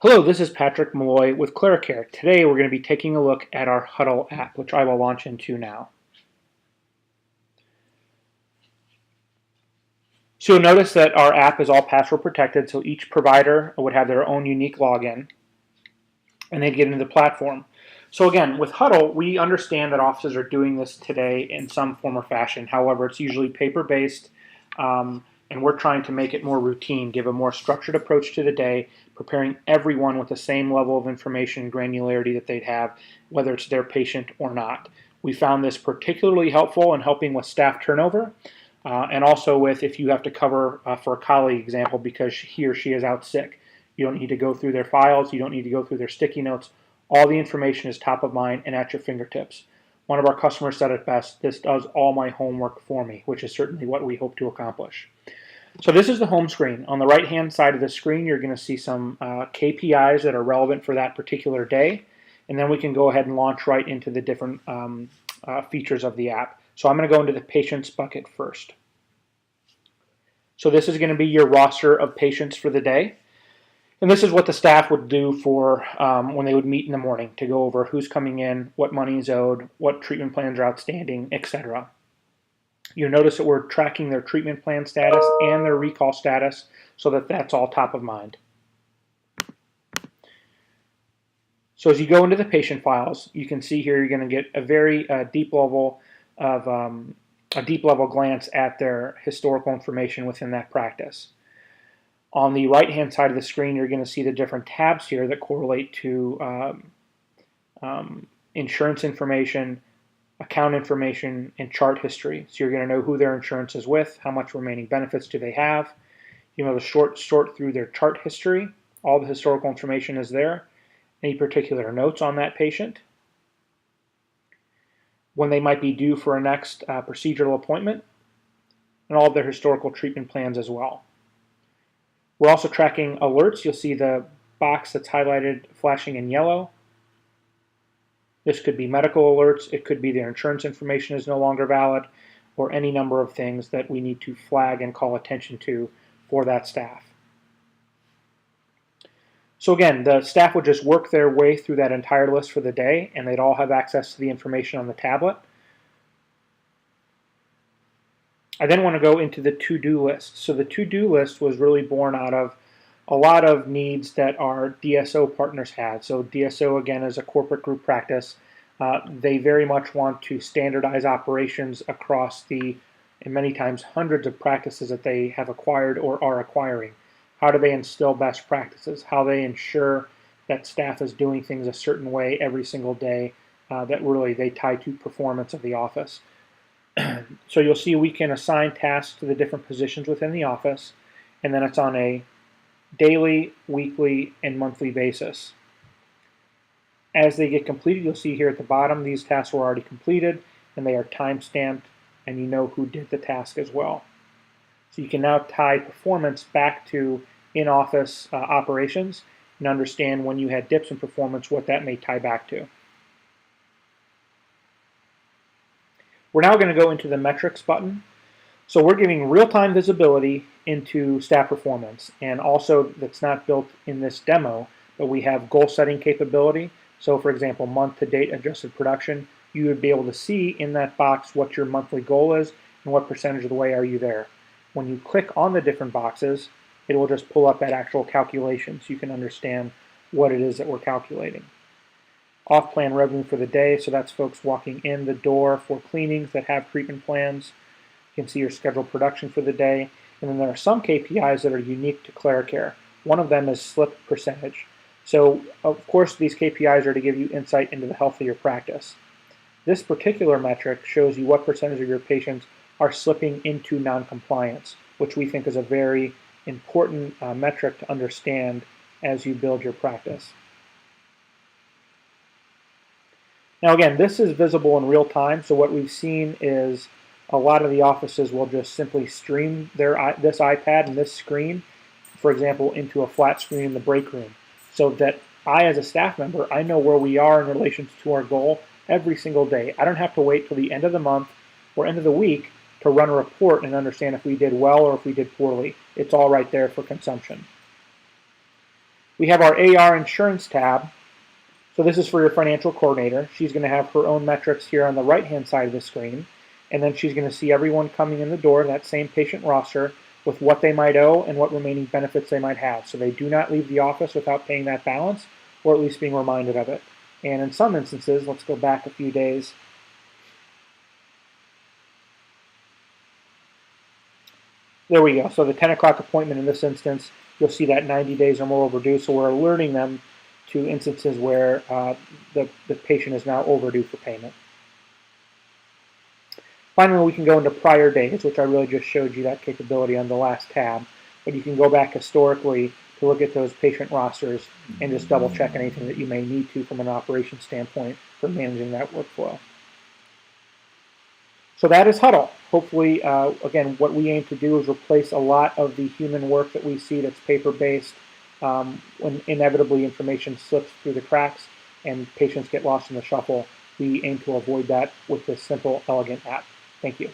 Hello, this is Patrick Malloy with Claricare. Today we're going to be taking a look at our Huddle app, which I will launch into now. So you'll notice that our app is all password protected, so each provider would have their own unique login, and they'd get into the platform. So again, with Huddle, we understand that offices are doing this today in some form or fashion. However, it's usually paper-based, and we're trying to make it more routine, give a more structured approach to the day, preparing everyone with the same level of information and granularity that they'd have, whether it's their patient or not. We found this particularly helpful in helping with staff turnover, and also with if you have to cover for a colleague example because he or she is out sick. You don't need to go through their files. You don't need to go through their sticky notes. All the information is top of mind and at your fingertips. One of our customers said it best, this does all my homework for me, which is certainly what we hope to accomplish. So this is the home screen. On the right-hand side of the screen, you're going to see some KPIs that are relevant for that particular day. And then we can go ahead and launch right into the different features of the app. So I'm going to go into the patients bucket first. So this is going to be your roster of patients for the day. And this is what the staff would do for when they would meet in the morning to go over who's coming in, what money is owed, what treatment plans are outstanding, etc. You'll notice that we're tracking their treatment plan status and their recall status so that that's all top of mind. So as you go into the patient files, you can see here you're going to get a very deep level glance at their historical information within that practice. On the right-hand side of the screen, you're going to see the different tabs here that correlate to insurance information, account information, and chart history. So you're going to know who their insurance is with, how much remaining benefits do they have. You know, sort through their chart history. All the historical information is there. Any particular notes on that patient. When they might be due for a next procedural appointment, and all of their historical treatment plans as well. We're also tracking alerts. You'll see the box that's highlighted flashing in yellow. This could be medical alerts. It could be their insurance information is no longer valid, or any number of things that we need to flag and call attention to for that staff. So again, the staff would just work their way through that entire list for the day, and they'd all have access to the information on the tablet. I then want to go into the to-do list. So the to-do list was really born out of a lot of needs that our DSO partners had. So DSO, again, is a corporate group practice. They very much want to standardize operations across and many times hundreds of practices that they have acquired or are acquiring. How do they instill best practices? How they ensure that staff is doing things a certain way every single day that really they tie to performance of the office. So you'll see we can assign tasks to the different positions within the office, and then it's on a daily, weekly, and monthly basis. As they get completed, you'll see here at the bottom these tasks were already completed, and they are time-stamped, and you know who did the task as well. So you can now tie performance back to in-office operations and understand when you had dips in performance what that may tie back to. We're now going to go into the metrics button. So we're giving real-time visibility into staff performance, and also that's not built in this demo, but we have goal setting capability. So for example, month-to-date adjusted production, you would be able to see in that box what your monthly goal is and what percentage of the way are you there. When you click on the different boxes, it will just pull up that actual calculation so you can understand what it is that we're calculating. Off-plan revenue for the day, so that's folks walking in the door for cleanings that have treatment plans. You can see your scheduled production for the day. And then there are some KPIs that are unique to Claricare. One of them is slip percentage. So, of course, these KPIs are to give you insight into the health of your practice. This particular metric shows you what percentage of your patients are slipping into noncompliance, which we think is a very important metric to understand as you build your practice. Now again, this is visible in real time, so what we've seen is a lot of the offices will just simply stream this iPad and this screen, for example, into a flat screen in the break room, so that I, as a staff member, I know where we are in relation to our goal every single day. I don't have to wait till the end of the month or end of the week to run a report and understand if we did well or if we did poorly. It's all right there for consumption. We have our AR insurance tab. So this is for your financial coordinator. She's going to have her own metrics here on the right-hand side of the screen. And then she's going to see everyone coming in the door, that same patient roster, with what they might owe and what remaining benefits they might have. So they do not leave the office without paying that balance, or at least being reminded of it. And in some instances, let's go back a few days. There we go. So the 10 o'clock appointment in this instance, you'll see that 90 days or more overdue. So we're alerting them to instances where the patient is now overdue for payment. Finally, we can go into prior days, which I really just showed you that capability on the last tab. But you can go back historically to look at those patient rosters and just double check anything that you may need to from an operations standpoint for managing that workflow. So that is Huddle. Hopefully, again, what we aim to do is replace a lot of the human work that we see that's paper-based when inevitably information slips through the cracks and patients get lost in the shuffle. We aim to avoid that with this simple, elegant app. Thank you.